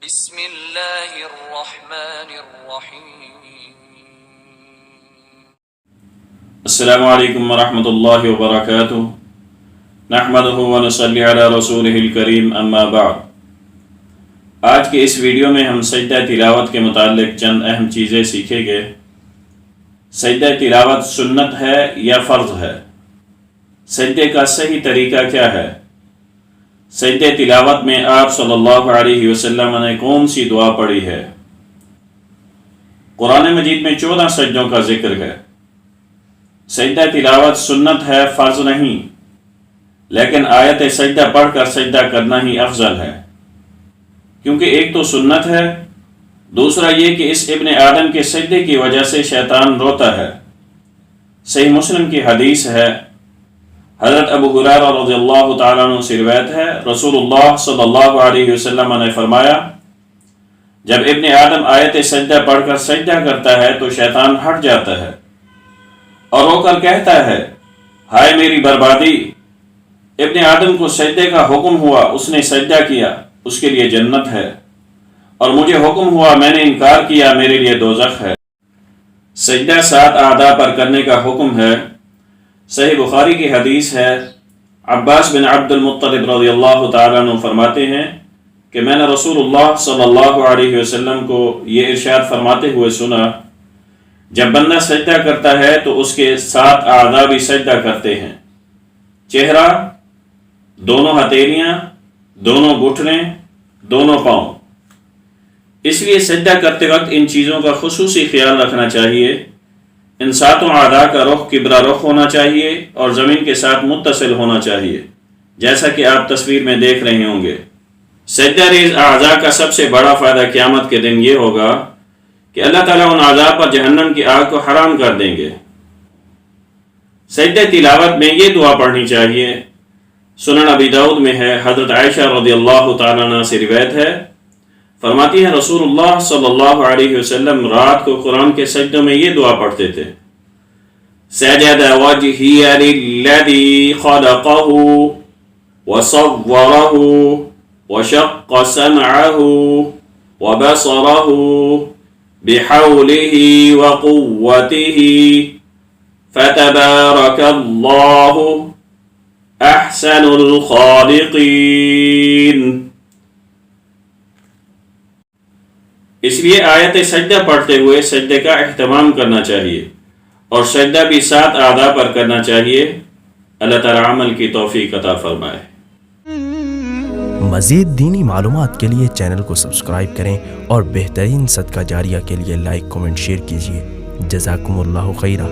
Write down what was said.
بسم اللہ الرحمن الرحیم. السلام علیکم ورحمۃ اللہ وبرکاتہ. نحمدہ ونصلی علی رسولہ الکریم، اما بعد. آج کے اس ویڈیو میں ہم سجدہ تلاوت کے متعلق چند اہم چیزیں سیکھیں گے. سجدہ تلاوت سنت ہے یا فرض ہے؟ سجدے کا صحیح طریقہ کیا ہے؟ سجدہ تلاوت میں آپ صلی اللہ علیہ وسلم نے کون سی دعا پڑھی ہے؟ قرآن مجید میں 14 سجدوں کا ذکر ہے. سجدہ تلاوت سنت ہے، فرض نہیں، لیکن آیت سجدہ پڑھ کر سجدہ کرنا ہی افضل ہے، کیونکہ ایک تو سنت ہے، دوسرا یہ کہ اس ابن آدم کے سجدے کی وجہ سے شیطان روتا ہے. صحیح مسلم کی حدیث ہے، حضرت ابو ہریرہ رضی اللہ تعالیٰ عنہ سے روایت ہے، رسول اللہ صلی اللہ علیہ وسلم نے فرمایا، جب ابن آدم آیت سجدہ پڑھ کر سجدہ کرتا ہے تو شیطان ہٹ جاتا ہے اور رو کر کہتا ہے، ہائے میری بربادی! ابن آدم کو سجدے کا حکم ہوا، اس نے سجدہ کیا، اس کے لیے جنت ہے، اور مجھے حکم ہوا، میں نے انکار کیا، میرے لیے دوزخ ہے. سجدہ 7 اعضاء پر کرنے کا حکم ہے. صحیح بخاری کی حدیث ہے، عباس بن عبد المطلب رضی اللہ تعالیٰ عنہ فرماتے ہیں کہ میں نے رسول اللہ صلی اللہ علیہ وسلم کو یہ ارشاد فرماتے ہوئے سنا، جب بندہ سجدہ کرتا ہے تو اس کے 7 اعضاء بھی سجدہ کرتے ہیں: چہرہ، دونوں ہتھیلیاں، دونوں گھٹنے، دونوں پاؤں. اس لیے سجدہ کرتے وقت ان چیزوں کا خصوصی خیال رکھنا چاہیے. ان 7 اعضاء کا رخ قبلہ رخ ہونا چاہیے اور زمین کے ساتھ متصل ہونا چاہیے، جیسا کہ آپ تصویر میں دیکھ رہے ہوں گے. سجدہ ریز اعضاء کا سب سے بڑا فائدہ قیامت کے دن یہ ہوگا کہ اللہ تعالیٰ ان اعضاء پر جہنم کی آگ کو حرام کر دیں گے. سجدہ تلاوت میں یہ دعا پڑھنی چاہیے. سنن ابی داؤد میں ہے، حضرت عائشہ رضی اللہ تعالیٰ عنہ سے روایت ہے، فرماتی ہیں رسول اللہ صلی اللہ علیہ وسلم رات کو قرآن کے سجدوں میں یہ دعا پڑھتے تھے: سجد وجہی للذی خلقہ وصورہ وشق سمعہ وبصرہ بحولہ وقوتہ فتبارک اللہ احسن الخالقین. اس لیے آیت سجدہ پڑھتے ہوئے سجدے کا اہتمام کرنا چاہیے اور سجدہ بھی 7 اعضاء پر کرنا چاہیے. اللہ تعالیٰ عمل کی توفیق عطا فرمائے. مزید دینی معلومات کے لیے چینل کو سبسکرائب کریں اور بہترین صدقہ جاریہ کے لیے لائک، کمنٹ، شیئر کیجیے. جزاکم اللہ خیرہ.